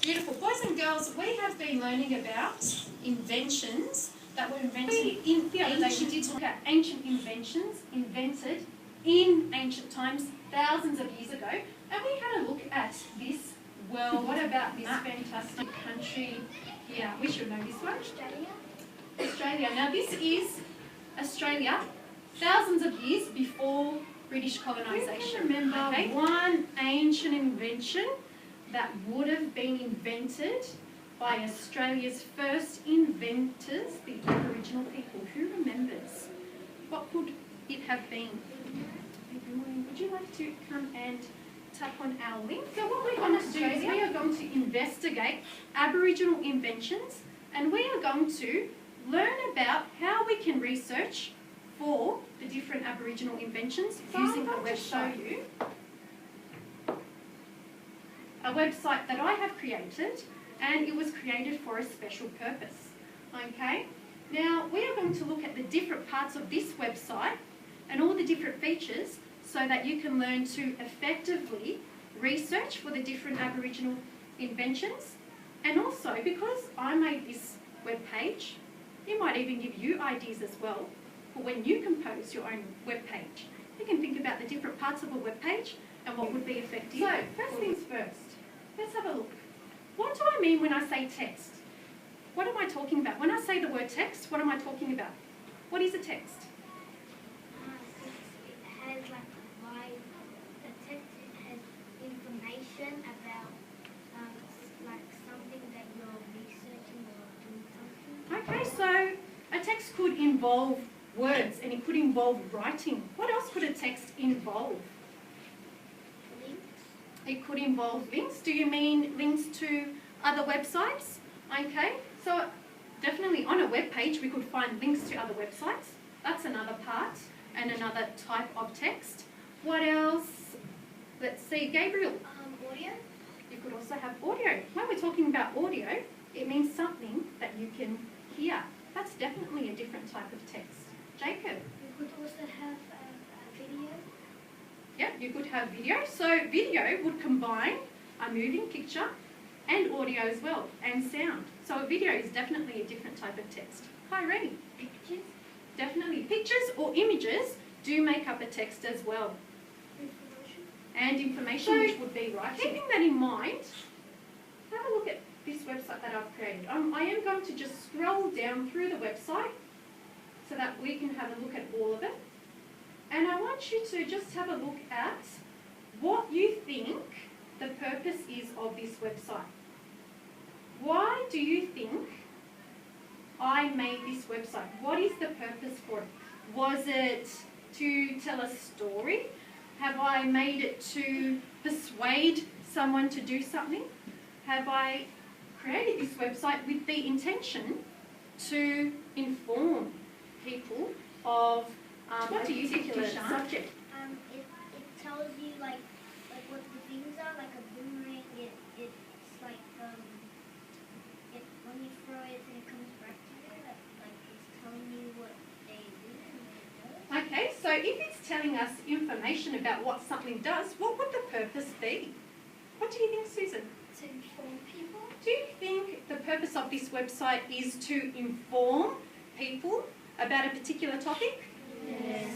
Beautiful. Boys and girls, we have been learning about inventions that were invented in the other day. We did talk about ancient inventions invented in ancient times, thousands of years ago. And we had a look at this world. What about this fantastic country here? We should know this one. Australia. Now this is Australia, thousands of years before British colonisation. Remember one ancient invention that would have been invented by Australia's first inventors, the Aboriginal people. Who remembers? What could it have been? Would you like to come and tap on our link? So what we're going to do is we are going to investigate Aboriginal inventions, and we are going to learn about how we can research for the different Aboriginal inventions using a website. A website that I have created, and it was created for a special purpose. Okay? Now, we are going to look at the different parts of this website and all the different features so that you can learn to effectively research for the different Aboriginal inventions. And also, because I made this web page, it might even give you ideas as well for when you compose your own web page. You can think about the different parts of a web page and what would be effective. So, first things first, let's have a look. What do I mean when I say text? What am I talking about? When I say the word text, what am I talking about? What is a text? It has like a text. It has information about like something that you're researching or doing something. Okay, so a text could involve words and it could involve writing. What else could a text involve? It could involve links. Do you mean links to other websites? Okay, so definitely on a web page we could find links to other websites. That's another part and another type of text. What else? Let's see, Gabriel. Audio. You could also have audio. When we're talking about audio, it means something that you can hear. That's definitely a different type of text. Jacob. You could also have a video. Yeah, you could have video. So video would combine a moving picture and audio as well, and sound. So a video is definitely a different type of text. Kyrene. Pictures. Definitely. Pictures or images do make up a text as well. Information. And information, which would be writing. Keeping that in mind, have a look at this website that I've created. I am going to just scroll down through the website so that we can have a look at all of it. And I want you to just have a look at what you think the purpose is of this website. Why do you think I made this website? What is the purpose for it? Was it to tell a story? Have I made it to persuade someone to do something? Have I created this website with the intention to inform people of what do you think, Kishan? Subject? It tells you like what the things are, like a boomerang. It's like when you throw it and it comes back to you, like it's telling you what they do. Okay, so if it's telling us information about what something does, what would the purpose be? What do you think, Susan? To inform people. Do you think the purpose of this website is to inform people about a particular topic? Yes.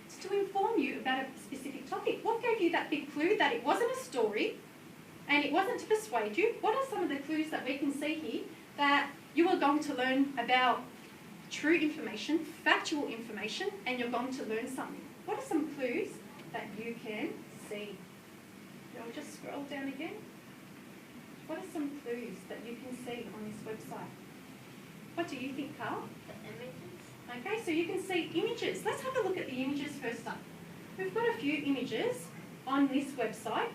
It's to inform you about a specific topic. What gave you that big clue that it wasn't a story and it wasn't to persuade you? What are some of the clues that we can see here that you are going to learn about true information, factual information, and you're going to learn something? What are some clues that you can see? I'll just scroll down again. What are some clues that you can see on this website? What do you think, Carl? The images. Okay, so you can see images. Let's have a look at the images first up. We've got a few images on this website.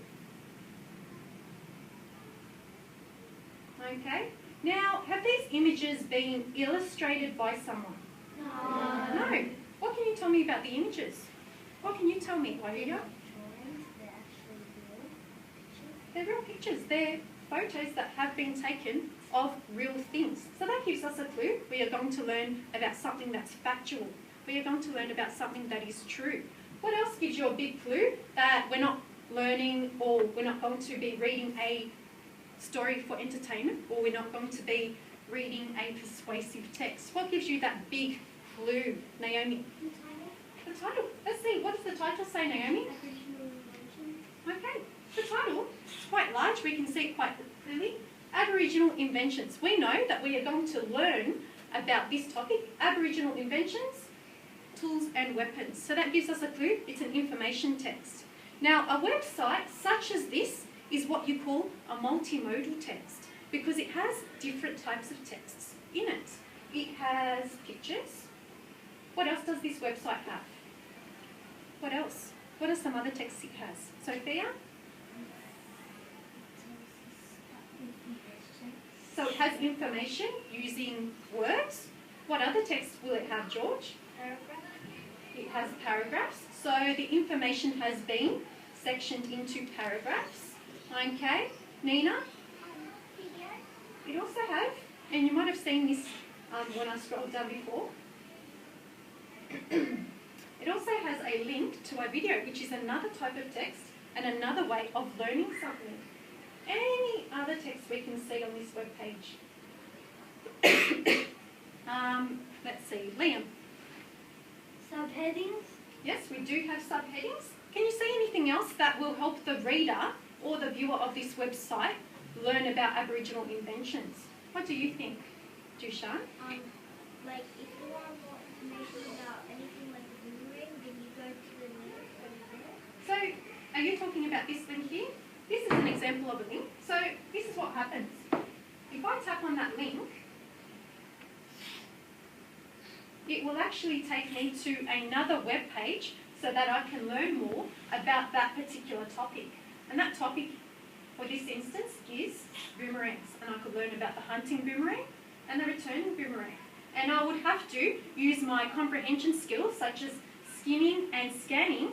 Okay, now have these images been illustrated by someone? No. What can you tell me about the images? What can you tell me, Olivia? Drawings. They're actually real pictures. They're real pictures. They're photos that have been taken of real things. So that gives us a clue. We are going to learn about something that's factual. We are going to learn about something that is true. What else gives you a big clue that we're not learning or we're not going to be reading a story for entertainment, or we're not going to be reading a persuasive text. What gives you that big clue, Naomi? The title. Let's see, what does the title say, Naomi? Okay, the title is quite large, we can see it quite clearly. Aboriginal inventions. We know that we are going to learn about this topic, Aboriginal inventions, tools and weapons. So that gives us a clue, it's an information text. Now, a website such as this is what you call a multimodal text because it has different types of texts in it. It has pictures. What else does this website have? What else? What are some other texts it has? Sophia? So it has information using words. What other text will it have, George? It has paragraphs. So the information has been sectioned into paragraphs. Okay, Nina? It also has, and you might have seen this when I scrolled down before, it also has a link to a video, which is another type of text and another way of learning something. Any other text we can see on this web page? Let's see, Liam. Subheadings. Yes, we do have subheadings. Can you see anything else that will help the reader or the viewer of this website learn about Aboriginal inventions? What do you think, Dushan? Like if you want more information about anything like the boomerang, then you go to the link over there. So, are you talking about this link here? This is an example of a link. So, this is what happens. If I tap on that link, it will actually take me to another web page so that I can learn more about that particular topic. And that topic, for this instance, is boomerangs. And I could learn about the hunting boomerang and the returning boomerang. And I would have to use my comprehension skills, such as skimming and scanning,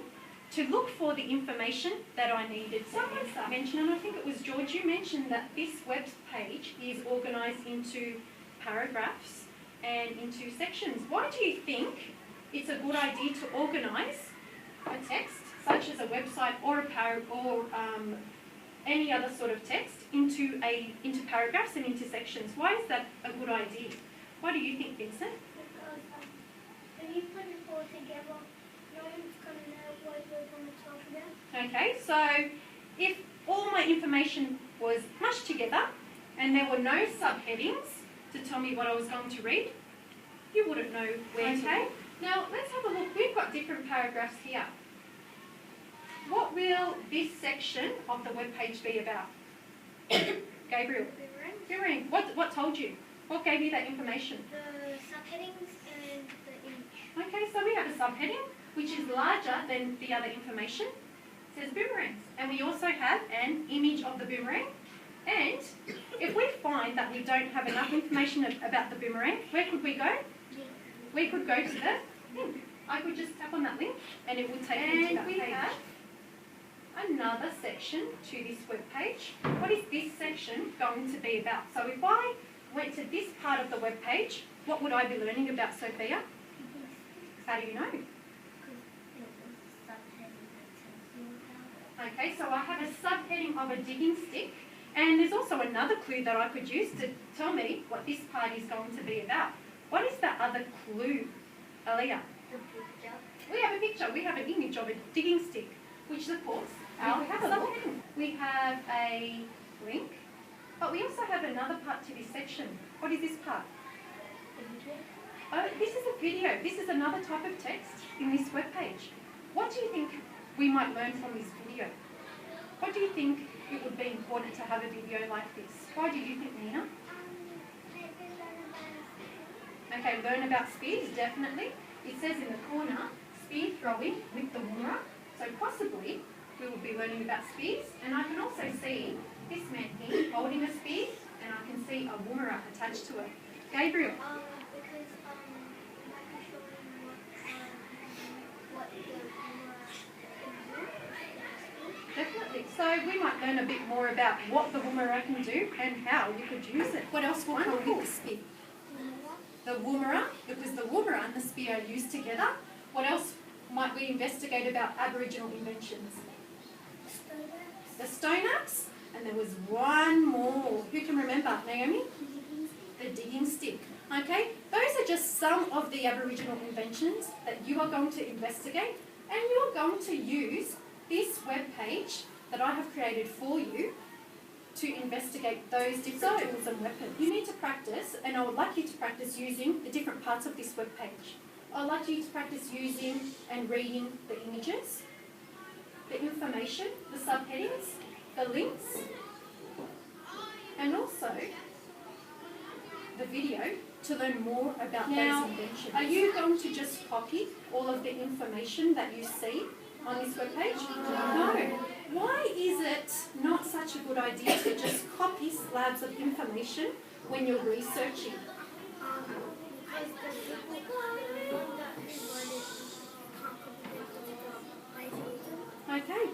to look for the information that I needed. Someone mentioned, and I think it was George, you mentioned that this web page is organised into paragraphs and into sections. Why do you think it's a good idea to organise a text, such as a website or any other sort of text, into paragraphs and into sections? Why is that a good idea? What do you think, Vincent? Because when you put it all together, no one's going to know what you're going to talk about. Okay, so if all my information was mushed together and there were no subheadings to tell me what I was going to read, you wouldn't know where to look. Now, let's have a look. We've got different paragraphs here. What will this section of the web page be about? Gabriel? Boomerang. What told you? What gave you that information? The subheadings and the image. Okay, so we have a subheading, which is larger than the other information. It says boomerangs. And we also have an image of the boomerang. And if we find that we don't have enough information about the boomerang, where could we go? We could go to the link. I could just tap on that link and it would take me to that page. And we have another section to this web page. What is this section going to be about? So if I went to this part of the web page, what would I be learning about, Sophia? How do you know? Okay, so I have a subheading of a digging stick, and there's also another clue that I could use to tell me what this part is going to be about. What is that other clue, Aaliyah? The picture. We have a picture, we have an image of a digging stick, which is of course our subheading. We have a link, but we also have another part to this section. What is this part? Oh, this is a video. This is another type of text in this web page. What do you think we might learn from this video? What do you think it would be important to have a video like this? Why do you think, Nina? Okay, learn about spears, definitely. It says in the corner, spear throwing with the woomera. So possibly we will be learning about spears. And I can also see this man here holding a spear, and I can see a woomera attached to it. Gabriel? Because Mike is showing what the Definitely. So we might learn a bit more about what the woomera can do and how you could use it. What else will come with the spear? The woomera, because the woomera and the spear are used together. What else might we investigate about Aboriginal inventions? The stone axe. And there was one more. Who can remember? Naomi? The digging stick. Okay, those are just some of the Aboriginal inventions that you are going to investigate, and you are going to use this web page that I have created for you to investigate those different tools and weapons. You need to practice, and I would like you to practice using the different parts of this web page. I'd like you to practice using and reading the images, the information, the subheadings, the links, and also the video to learn more about those inventions. Are you going to just copy all of the information that you see on this webpage? No. Why is it not such a good idea to just copy slabs of information when you're researching? Because the people that wrote it can't copy plagiarism. Okay.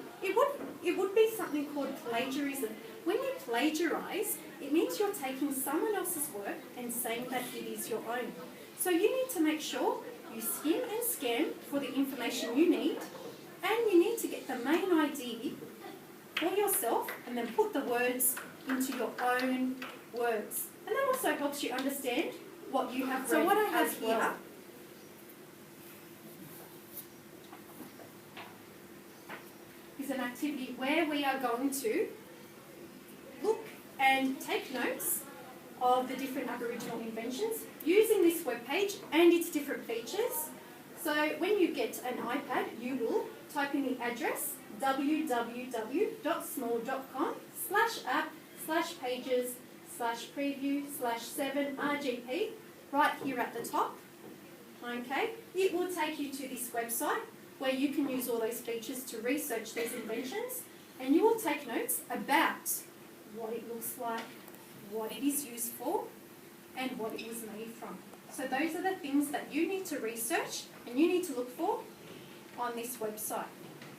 It would be something called plagiarism. When you plagiarise, it means you're taking someone else's work and saying that it is your own. So you need to make sure you skim and scan for the information you need, and you need to get the main idea for yourself and then put the words into your own words. And that also helps you understand what you have read. So what I have here is an activity where we are going to look and take notes of the different Aboriginal inventions using this webpage and its different features. So when you get an iPad, you will type in the address www.small.com/app/pages/preview/7RGP right here at the top. Okay, it will take you to this website where you can use all those features to research these inventions, and you will take notes about what it looks like, what it is used for, and what it was made from. So those are the things that you need to research and you need to look for on this website.